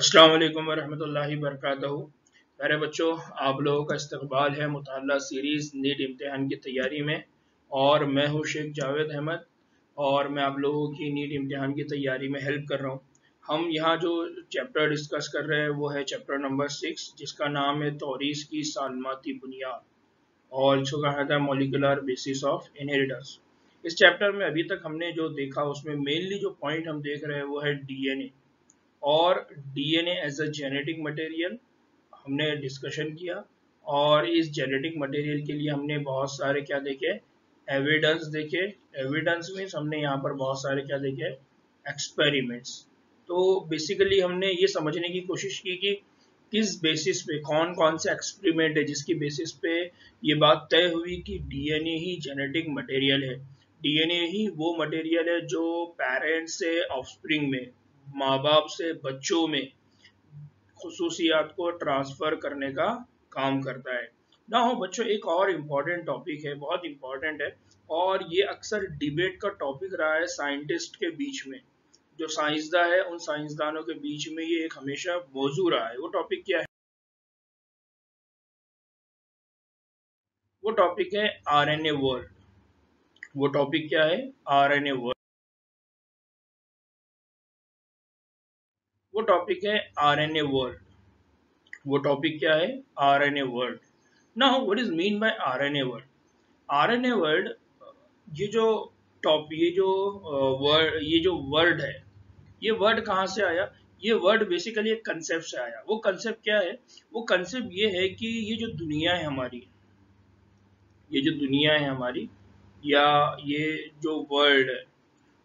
अस्सलाम वालेकुम वरहमतुल्लाहि वबरकातुहू। प्यारे बच्चों, आप लोगों का इस्तकबाल है मुताल्ला सीरीज़ नीट इम्तिहान की तैयारी में। और मैं हूँ शेख जावेद अहमद और मैं आप लोगों की नीट इम्तिहान की तैयारी में हेल्प कर रहा हूँ। हम यहाँ जो चैप्टर डिस्कस कर रहे हैं वो है चैप्टर नंबर 6, जिसका नाम है तौरीस की सालमाती बुनियाद, और इसको कहा जाता है मॉलिक्यूलर बेसिस ऑफ इनहेरिटेंस। इस चैप्टर में अभी तक हमने जो देखा उसमें मेनली जो पॉइंट हम देख रहे हैं वो है डीएनए और DNA as a genetic material हमने डिस्कशन किया। और इस जेनेटिक मटेरियल के लिए हमने बहुत सारे क्या देखे, एविडेंस देखे। एविडेंस मीन्स हमने यहाँ पर बहुत सारे क्या देखे, एक्सपेरिमेंट्स। तो बेसिकली हमने ये समझने की कोशिश की कि किस बेसिस पे कौन कौन से एक्सपेरिमेंट है जिसकी बेसिस पे ये बात तय हुई कि डीएनए ही जेनेटिक मटेरियल है। डीएनए ही वो मटेरियल है जो पेरेंट्स से ऑफस्प्रिंग में, माँ बाप से बच्चों में खुसूसियात को ट्रांसफर करने का काम करता है ना। हो बच्चों, एक और इम्पॉर्टेंट टॉपिक है, बहुत इम्पॉर्टेंट है, और ये अक्सर डिबेट का टॉपिक रहा है साइंटिस्ट के बीच में। जो साइंसदान है उन साइंसदानों के बीच में ये एक हमेशा मौजू रहा है। वो टॉपिक क्या है? वो टॉपिक है आरएनए वर्ल्ड। वो टॉपिक क्या है? RNA world. वो टॉपिक है आरएनए वर्ल्ड। वो टॉपिक क्या है? RNA world. Now what is mean by RNA world? RNA world, ये जो ये जो वर्ड, ये जो वर्ड है, ये वर्ड कहाँ से आया? ये वर्ड बेसिकली एक कंसेप्ट से आया। वो कंसेप्ट क्या है? वो कंसेप्ट ये है कि ये जो दुनिया है हमारी, ये जो दुनिया है हमारी, या ये जो वर्ल्ड है,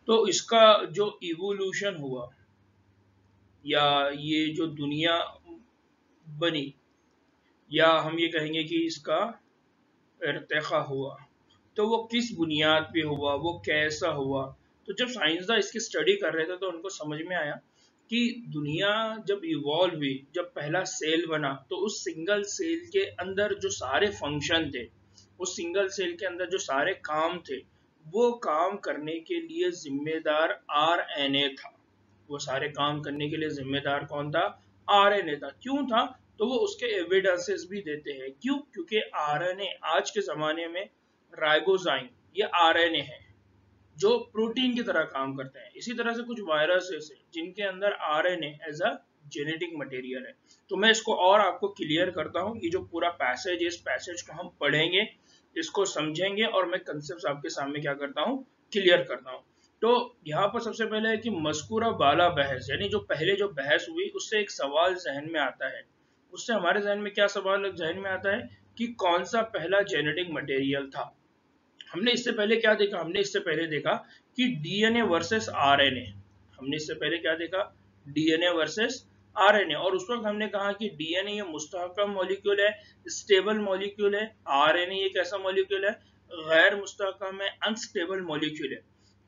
तो इसका जो इवोल्यूशन हुआ, या ये जो दुनिया बनी, या हम ये कहेंगे कि इसका इर्तिखा हुआ, तो वो किस बुनियाद पे हुआ, वो कैसा हुआ। तो जब साइंसदान इसकी स्टडी कर रहे थे तो उनको समझ में आया कि दुनिया जब इवॉल्व हुई, जब पहला सेल बना, तो उस सिंगल सेल के अंदर जो सारे फंक्शन थे, उस सिंगल सेल के अंदर जो सारे काम थे, वो काम करने के लिए जिम्मेदार आरएनए था। वो सारे काम करने के लिए जिम्मेदार कौन था? आरएनए था। क्यों था? तो वो उसके एविडेंसेस भी देते हैं। क्यों? क्योंकि आरएनए आज के जमाने में राइबोजाइम, ये आरएनए है जो प्रोटीन की तरह काम करते हैं। इसी तरह से कुछ वायरसेस है जिनके अंदर RNA as a genetic material है। तो मैं इसको और आपको क्लियर करता हूँ। ये जो पूरा पैसेज है, इस पैसेज को हम पढ़ेंगे, इसको समझेंगे, और मैं कंसेप्ट आपके सामने क्या करता हूँ, क्लियर करता हूँ। तो यहाँ पर सबसे पहले है कि मज़कूरा बाला बहस, यानी जो पहले जो बहस हुई उससे एक सवाल जहन में आता है। उससे हमारे जहन में क्या सवाल जहन में आता है कि कौन सा पहला जेनेटिक मटेरियल था। हमने इससे पहले क्या देखा? हमने इससे पहले देखा कि डीएनए वर्सेस आरएनए। हमने इससे पहले क्या देखा? DNA versus RNA. और उस वक्त हमने कहा कि डीएनए ये मुस्तहकम मॉलिक्यूल है, स्टेबल मॉलिक्यूल है। आरएनए ये कैसा मॉलिक्यूल है? गैर मुस्तहकम है, अनस्टेबल मॉलिक्यूल है।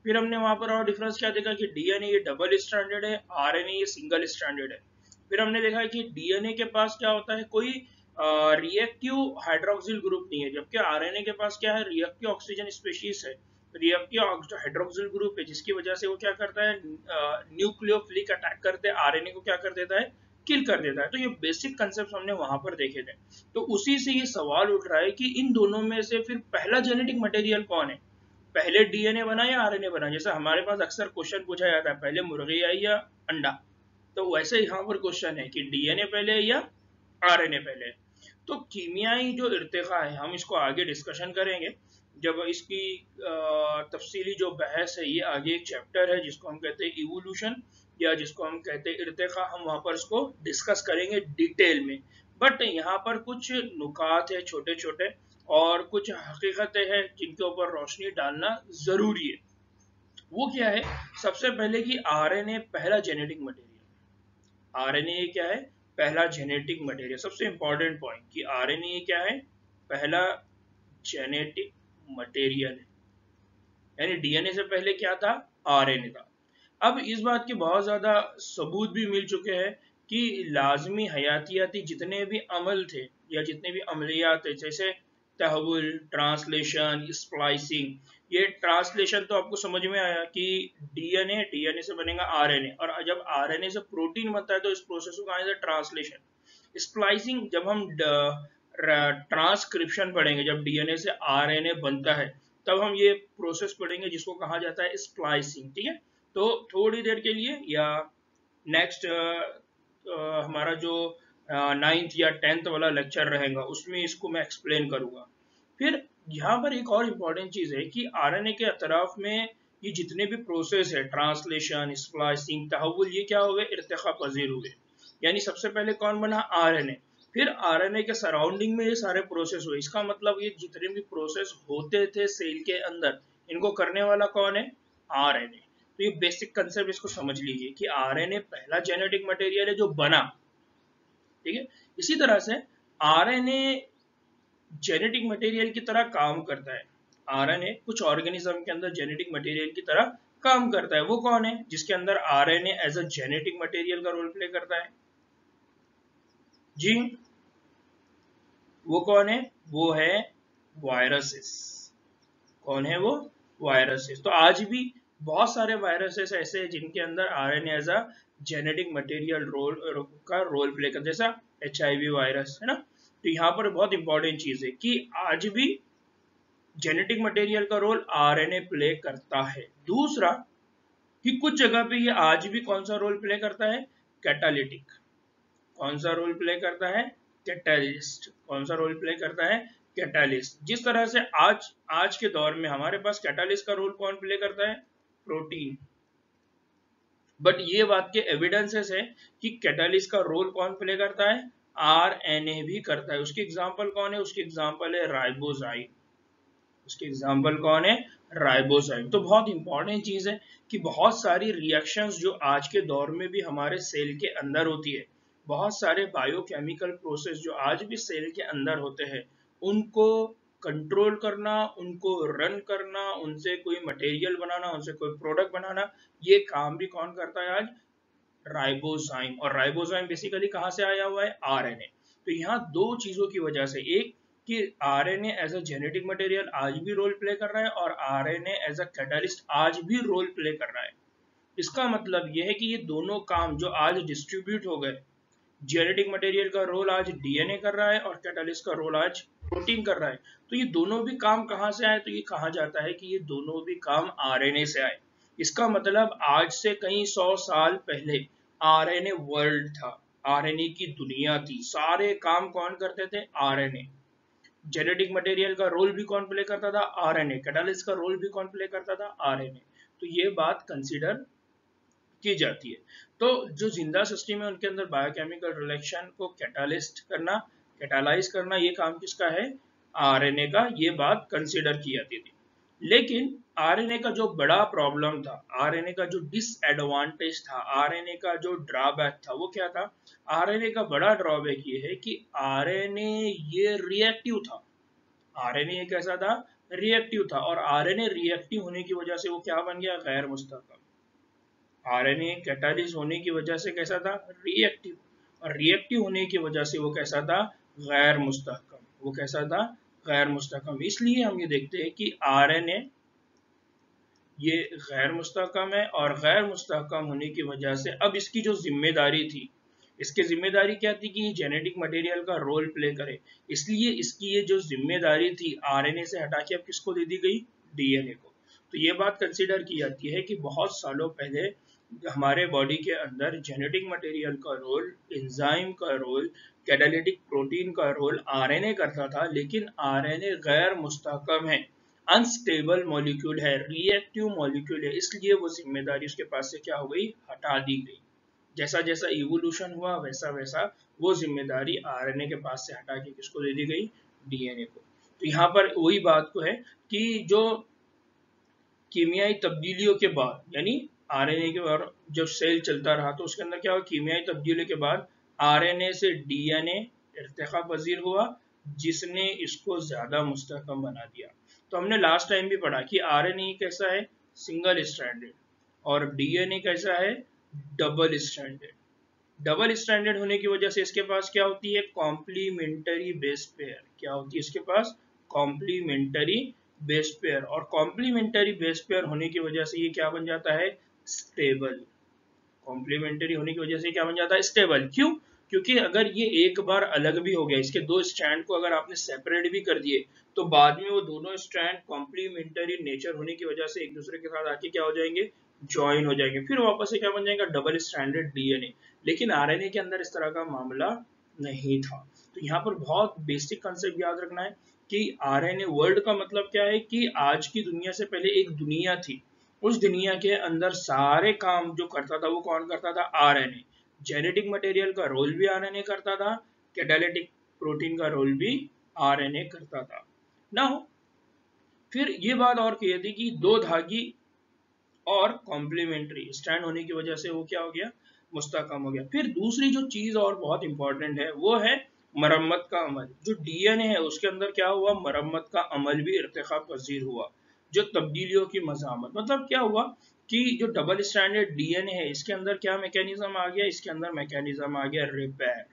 फिर हमने वहां पर और डिफरेंस क्या देखा कि डीएनए ये डबल स्ट्रैंडेड है, आरएनए ये सिंगल स्ट्रैंडेड है। फिर हमने देखा कि डीएनए के पास क्या होता है, कोई रिएक्टिव हाइड्रोक्सिल ग्रुप नहीं है, जबकि आरएनए के पास क्या है? रिएक्टिव ऑक्सीजन स्पीशीज है, रिएक्टिव हाइड्रोक्सिल ग्रुप है, जिसकी वजह से वो क्या करता है? न्यूक्लियोफिलिक अटैक करते आरएनए को क्या कर देता है? किल कर देता है। तो ये बेसिक कंसेप्ट हमने वहां पर देखे थे। तो उसी से ये सवाल उठ रहा है कि इन दोनों में से फिर पहला जेनेटिक मटेरियल कौन है? पहले डीएनए बना या आरएनए बना? जैसे हमारे पास अक्सर क्वेश्चन पूछा जाता है, पहले मुर्गी आई या अंडा। तो वैसे यहाँ पर क्वेश्चन है कि डीएनए पहले या आरएनए पहले। तो कीमियाई जो इर्तिका है, हम इसको आगे डिस्कशन करेंगे जब इसकी तफसीली जो बहस है, ये आगे एक चैप्टर है जिसको हम कहते हैं इवोल्यूशन, या जिसको हम कहते हैं इर्तिका। हम वहाँ पर इसको डिस्कस करेंगे डिटेल में। बट यहाँ पर कुछ नुकात है छोटे छोटे, और कुछ हकीकतें हैं जिनके ऊपर रोशनी डालना जरूरी है। वो क्या है? सबसे पहले कि आरएनए पहला जेनेटिक मटेरियल। आरएनए क्या है? पहला जेनेटिक मटेरियल। सबसे इंपॉर्टेंट पॉइंट कि आरएनए क्या है? पहला जेनेटिक मटेरियल है। यानी डीएनए से पहले क्या था? आरएनए था। अब इस बात के बहुत ज्यादा सबूत भी मिल चुके हैं कि लाजमी हयातियाती जितने भी अमल थे, या जितने भी अमलियात थे, जैसे तहवुल, ट्रांसलेशन, स्प्लाइसिंग। ये ट्रांसलेशन तो आपको समझ में आया कि डीएनए, डीएनए से बनेगा आरएनए, और जब आरएनए से प्रोटीन बनता है तो इस प्रोसेस को कहा जाता है ट्रांसलेशन। स्प्लाइसिंग जब हम ट्रांसक्रिप्शन पढ़ेंगे, जब डीएनए से आरएनए बनता है तब हम ये प्रोसेस पढ़ेंगे जिसको कहा जाता है स्प्लाइसिंग। ठीक है, तो थोड़ी देर के लिए या नेक्स्ट हमारा जो 9th या 10th वाला लेक्चर रहेगा उसमें इसको मैं एक्सप्लेन करूंगा। फिर यहाँ पर एक और इम्पॉर्टेंट चीज है कि आरएनए के अतराफ में ये जितने भी प्रोसेस है, ट्रांसलेशन, स्प्लाइसिंग, तहव्वुल, ये क्या हो गए, इर्तिखा पजीर हुए। यानी सबसे पहले कौन बना, आरएनए, फिर आरएनए के सराउंडिंग में ये सारे प्रोसेस हुए। इसका मतलब ये जितने भी प्रोसेस होते थे सेल के अंदर, इनको करने वाला कौन है, आरएनए। तो ये बेसिक कंसेप्ट इसको समझ लीजिए कि आरएनए पहला जेनेटिक मटेरियल है जो बना। ठीक है, इसी तरह से आरएनए जेनेटिक मटेरियल की तरह काम करता है। आरएनए कुछ ऑर्गेनिज्म के अंदर जेनेटिक मटेरियल की तरह काम करता है। वो कौन है जिसके अंदर RNA as a genetic material का रोल प्ले करता है जी? वो कौन है, वो है वायरसेस। कौन है वो, वायरसेस। तो आज भी बहुत सारे वायरसेस ऐसे हैं जिनके अंदर RNA as a genetic material role play करता है, जैसा एचआईवी वायरस है ना। तो यहाँ पर बहुत इंपॉर्टेंट चीज है कि आज भी जेनेटिक मटेरियल का रोल आरएनए प्ले करता है। दूसरा कि कुछ जगह पे ये आज भी कौन सा रोल प्ले करता है, कैटालिटिक। कौन सा रोल प्ले करता है, कैटालिस्ट। कौन सा रोल प्ले करता है, कैटालिस्ट। जिस तरह से आज के दौर में हमारे पास कैटालिस्ट का रोल कौन प्ले करता है, प्रोटीन। बट ये बात के एविडेंसेस है कि कैटालिस्ट का रोल कौन प्ले करता है, आरएनए भी करता है। उसकी एग्जांपल कौन है, उसकी एग्जांपल है राइबोजाइम। उसकी एग्जांपल कौन है, राइबोजाइम। तो बहुत इंपॉर्टेंट चीज है कि बहुत सारी रिएक्शंस जो आज के दौर में भी हमारे सेल के अंदर होती है, बहुत सारे बायोकेमिकल प्रोसेस जो आज भी सेल के अंदर होते हैं, उनको कंट्रोल करना, उनको रन करना, उनसे कोई मटेरियल बनाना, उनसे कोई प्रोडक्ट बनाना, ये काम भी कौन करता है आज, राइबोजाइम। और राइबोजाइम बेसिकली कहाँ से आया हुआ है, आरएनए। तो यहाँ दो चीजों की वजह से, एक कि RNA as a genetic material आज भी रोल प्ले कर रहा है, और आरएनए एज अ कैटलिस्ट आज भी रोल प्ले कर रहा है। इसका मतलब यह है कि ये दोनों काम जो आज डिस्ट्रीब्यूट हो गए, जेनेटिक मटेरियल का रोल आज डीएनए कर रहा है और कैटलिस्ट का रोल आज प्रोटीन कर रहा है। तो ये दोनों भी काम कहाँ से आए, तो ये कहा जाता है कि ये दोनों भी काम आरएनए से आए। इसका मतलब आज से कई 100 साल पहले आरएनए वर्ल्ड था, आरएनए की दुनिया थी, सारे काम कौन करते थे, आरएनए। जेनेटिक मटेरियल का रोल भी कौन प्ले करता था, आरएनए। कैटालिस्ट का रोल भी कौन प्ले करता था, आरएनए। तो ये बात कंसीडर की जाती है। तो जो जिंदा सिस्टम है उनके अंदर बायोकेमिकल रिएक्शन को कैटालिस्ट करना, कैटालाइज करना, ये काम किसका है, आरएनए का। ये बात कंसीडर की जाती थी। लेकिन आरएनए का जो बड़ा प्रॉब्लम था, आरएनए का जो डिसएडवांटेज था, आरएनए का जो ड्रॉबैक था, वो क्या था, आरएनए का बड़ा ड्रॉबैक ये है कि आरएनए ये रिएक्टिव था। आरएनए कैसा था, रिएक्टिव था, और आरएनए रिएक्टिव होने की वजह से वो क्या बन गया, गैर मुस्तहकम। आरएनए कैटालिस्ट होने की वजह से कैसा था, रिएक्टिव, और रिएक्टिव होने की वजह से वो कैसा था, गैर मुस्तहकम। वो कैसा था, गैर मुस्तहकम। इसलिए हम ये देखते हैं कि आरएनए ये गैर मुस्तहकम है, और गैर मुस्तहकम होने की वजह से अब इसकी जो जिम्मेदारी थी, इसकी जिम्मेदारी क्या थी कि जेनेटिक मटेरियल का रोल प्ले करे। इसलिए इसकी ये जो जिम्मेदारी थी आरएनए से हटा के अब किसको दे दी गई, डीएनए को। तो ये बात कंसीडर की जाती है कि बहुत सालों पहले हमारे बॉडी के अंदर जेनेटिक मटेरियल का रोल, एंजाइम का रोल, कैटालिटिक प्रोटीन का रोल आरएनए करता था, लेकिन आरएनए गैर मुस्तहकम है, अनस्टेबल मॉलिक्यूल है, रिएक्टिव मॉलिक्यूल है, इसलिए वो जिम्मेदारी उसके पास से क्या हो गई, हटा दी गई। जैसा जैसा इवोल्यूशन हुआ वैसा वैसा वो जिम्मेदारी आरएनए के पास से हटा के किसको दे दी गई, डीएनए को। तो यहाँ पर वही बात को है कि जो कीमियाई तब्दीलियों के बाद, यानी आरएनए के बाद जब सेल चलता रहा तो उसके अंदर क्या हुआ, कीमियाई तब्दीलियों के बाद आरएनए से डीएनए इर्तिका पजीर हुआ, जिसने इसको ज्यादा मुस्तहकम बना दिया। तो हमने लास्ट टाइम भी पढ़ा कि आरएनए कैसा है, सिंगल स्ट्रैंडेड, और डीएनए कैसा है, डबल स्ट्रैंडेड। डबल स्टैंडर्ड होने की वजह से इसके पास क्या होती है, कॉम्प्लीमेंट्री बेस पेयर। क्या होती है इसके पास, कॉम्प्लीमेंटरी बेस पेयर, और कॉम्प्लीमेंटरी बेस पेयर होने की वजह से ये क्या बन जाता है, स्टेबल। कॉम्प्लीमेंट्री होने की वजह से क्या बन जाता है, स्टेबल। क्यों? क्योंकि अगर ये एक बार अलग भी हो गया, इसके दो स्ट्रैंड को अगर आपने सेपरेट भी कर दिए, तो बाद में वो दोनों स्ट्रैंड कॉम्प्लीमेंटरी नेचर होने की वजह से एक दूसरे के साथ आके क्या हो जाएंगे, ज्वाइन हो जाएंगे, फिर वापस से क्या बन जाएगा, डबल स्ट्रैंडेड डीएनए। लेकिन आरएनए के अंदर इस तरह का मामला नहीं था। तो यहाँ पर बहुत बेसिक कंसेप्ट याद रखना है कि आरएनए वर्ल्ड का मतलब क्या है कि आज की दुनिया से पहले एक दुनिया थी, उस दुनिया के अंदर सारे काम जो करता था वो कौन करता था, आरएनए। जेनेटिक मटेरियल का रोल भी आरएनए करता था, कैटालिटिक प्रोटीन का रोल भी आरएनए करता था। नाउ फिर ये बात और कही थी कि दो धागी और कॉम्प्लीमेंट्री स्टैंड होने की वजह से वो क्या हो गया, मुस्तहकम हो गया। फिर दूसरी जो चीज और बहुत इंपॉर्टेंट है वो है मरम्मत का अमल। जो डीएनए है उसके अंदर क्या हुआ, मरम्मत का अमल भी इर्तिका पजीर हुआ। जो तब्दीलियों की मज़ामत, मतलब क्या हुआ कि जो डबल स्टैंडर्ड डीएनए है इसके अंदर क्या मैकेनिज्म आ गया, इसके अंदर मैकेनिज्म आ गया रिपेयर।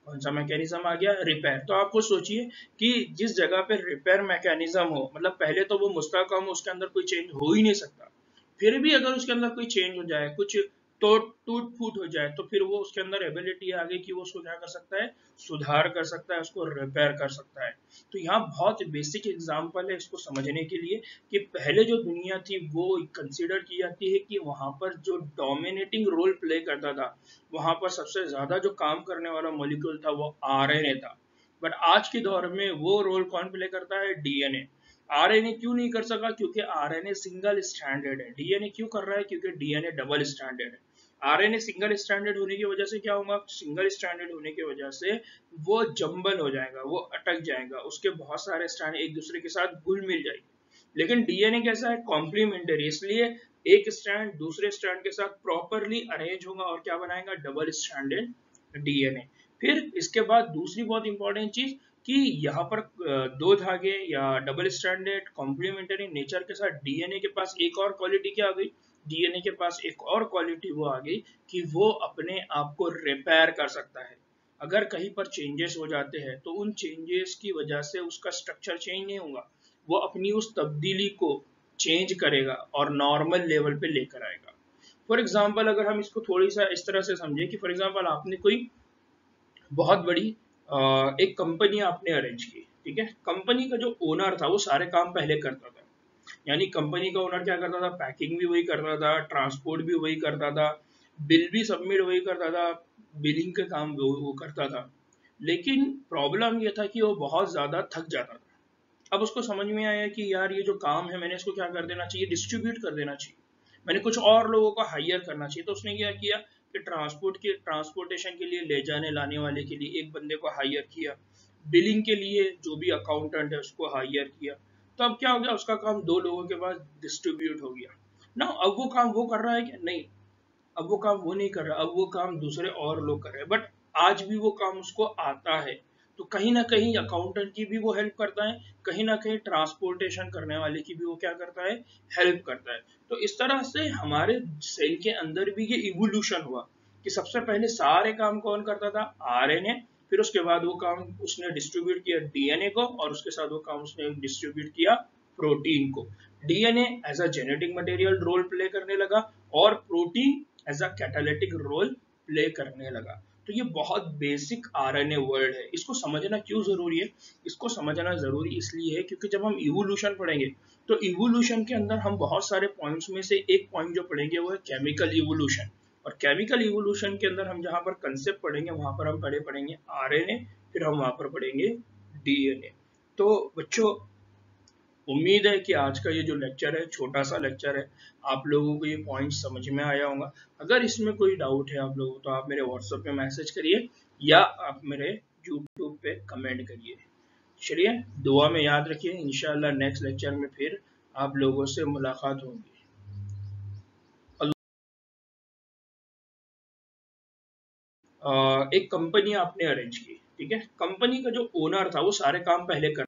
कौन सा मैकेनिज्म आ गया, रिपेयर। तो आप खुद सोचिए कि जिस जगह पे रिपेयर मैकेनिज्म हो, मतलब पहले तो वो मुस्तहकम हो, उसके अंदर कोई चेंज हो ही नहीं सकता, फिर भी अगर उसके अंदर कोई चेंज हो जाए, कुछ तो टूट फूट हो जाए, तो फिर वो उसके अंदर एबिलिटी आ गई कि वो उसको क्या कर सकता है, सुधार कर सकता है, उसको रिपेयर कर सकता है। तो यहाँ बहुत बेसिक एग्जांपल है इसको समझने के लिए कि पहले जो दुनिया थी वो कंसीडर की जाती है कि वहां पर जो डोमिनेटिंग रोल प्ले करता था, वहां पर सबसे ज्यादा जो काम करने वाला मॉलिक्यूल था वो आरएनए था। बट आज के दौर में वो रोल कौन प्ले करता है, डीएनए। आरएनए क्यों नहीं कर सका, क्योंकि आरएनए सिंगल स्टैंडर्ड है। डीएनए क्यों कर रहा है, क्योंकि डीएनए डबल स्टैंडर्ड है। आरएनए सिंगल स्टैंडर्ड होने की वजह से क्या होगा, सिंगल स्टैंडर्ड होने की वजह से वो जंबल हो जाएगा, वो अटक जाएगा, उसके बहुत सारे स्ट्रैंड एक दूसरे के साथ घुल मिल जाएंगे। लेकिन डीएनए कैसा है, कॉम्प्लीमेंटरी, इसलिए एक स्ट्रैंड दूसरे स्ट्रैंड के साथ प्रॉपरली अरेंज होगा और क्या बनाएगा, डबल स्टैंडर्ड डीएनए। फिर इसके बाद दूसरी बहुत इंपॉर्टेंट चीज कि यहाँ पर दो धागे या डबल स्टैंडर्ड कॉम्प्लीमेंटरी नेचर के साथ डीएनए के पास एक और क्वालिटी क्या आ गई, डीएनए के पास एक और क्वालिटी वो आ गई कि वो अपने आप को रिपेयर कर सकता है। अगर कहीं पर चेंजेस हो जाते हैं तो उन चेंजेस की वजह से उसका स्ट्रक्चर चेंज नहीं होगा, वो अपनी उस तब्दीली को चेंज करेगा और नॉर्मल लेवल पे लेकर आएगा। फॉर एग्जाम्पल अगर हम इसको थोड़ी सा इस तरह से समझे कि फॉर एग्जाम्पल आपने कोई बहुत बड़ी एक कंपनी आपने अरेंज की, ठीक है। कंपनी का जो ओनर था वो सारे काम पहले करता था, यानी कंपनी का ओनर क्या करता था, पैकिंग भी वही करता था, ट्रांसपोर्ट भी वही करता था, बिल भी सबमिट वही करता था, बिलिंग का काम वो करता था। लेकिन प्रॉब्लम ये था कि वो बहुत ज्यादा थक जाता था। अब उसको समझ में आया कि यार ये जो काम है मैंने इसको क्या कर देना चाहिए, डिस्ट्रीब्यूट कर देना चाहिए, मैंने कुछ और लोगों को हायर करना चाहिए। तो उसने क्या किया कि ट्रांसपोर्टेशन के लिए, ले जाने लाने वाले के लिए एक बंदे को हायर किया, बिलिंग के लिए जो भी अकाउंटेंट है उसको हायर किया। तो अब क्या हो गया, उसका काम दो लोगों के पास डिस्ट्रीब्यूट हो गया ना। अब वो काम वो कर रहा है क्या, नहीं, अब वो काम वो नहीं कर रहा, अब वो काम दूसरे और लोग कर रहे हैं। बट आज भी वो काम उसको आता है, तो कहीं ना कहीं अकाउंटेंट की भी वो हेल्प करता है, कहीं ना कहीं ट्रांसपोर्टेशन करने वाले की भी वो क्या करता है, हेल्प करता है। तो इस तरह से हमारे सेल के अंदर भी ये इवोल्यूशन हुआ कि सबसे पहले सारे काम कौन करता था, आरएनए, फिर उसके बाद वो काम उसने डिस्ट्रीब्यूट किया डीएनए को, और उसके साथ वो काम उसने डिस्ट्रीब्यूट किया प्रोटीन को। DNA as a genetic material role play करने लगा और protein as a catalytic role play करने लगा। तो ये बहुत बेसिक आरएनए वर्ड है। इसको समझना क्यों जरूरी है, इसको समझना जरूरी इसलिए है क्योंकि जब हम इवोल्यूशन पढ़ेंगे तो इवोल्यूशन के अंदर हम बहुत सारे पॉइंट्स में से एक पॉइंट जो पढ़ेंगे वो है केमिकल इवोल्यूशन। और केमिकल इवोल्यूशन के अंदर हम जहां पर कंसेप्ट पढ़ेंगे वहां पर हम पढ़ेंगे आरएनए, फिर हम वहां पर पढ़ेंगे डीएनए। तो बच्चों, उम्मीद है कि आज का ये जो लेक्चर है, छोटा सा लेक्चर है, आप लोगों को ये पॉइंट समझ में आया होगा। अगर इसमें कोई डाउट है आप लोगों को तो आप मेरे व्हाट्सएप पे मैसेज करिए या आप मेरे यूट्यूब पे कमेंट करिए। चलिए, दुआ में याद रखिए, इंशाल्लाह नेक्स्ट लेक्चर में फिर आप लोगों से मुलाकात होगी। एक कंपनी आपने अरेंज की, ठीक है, कंपनी का जो ओनर था वो सारे काम पहले कर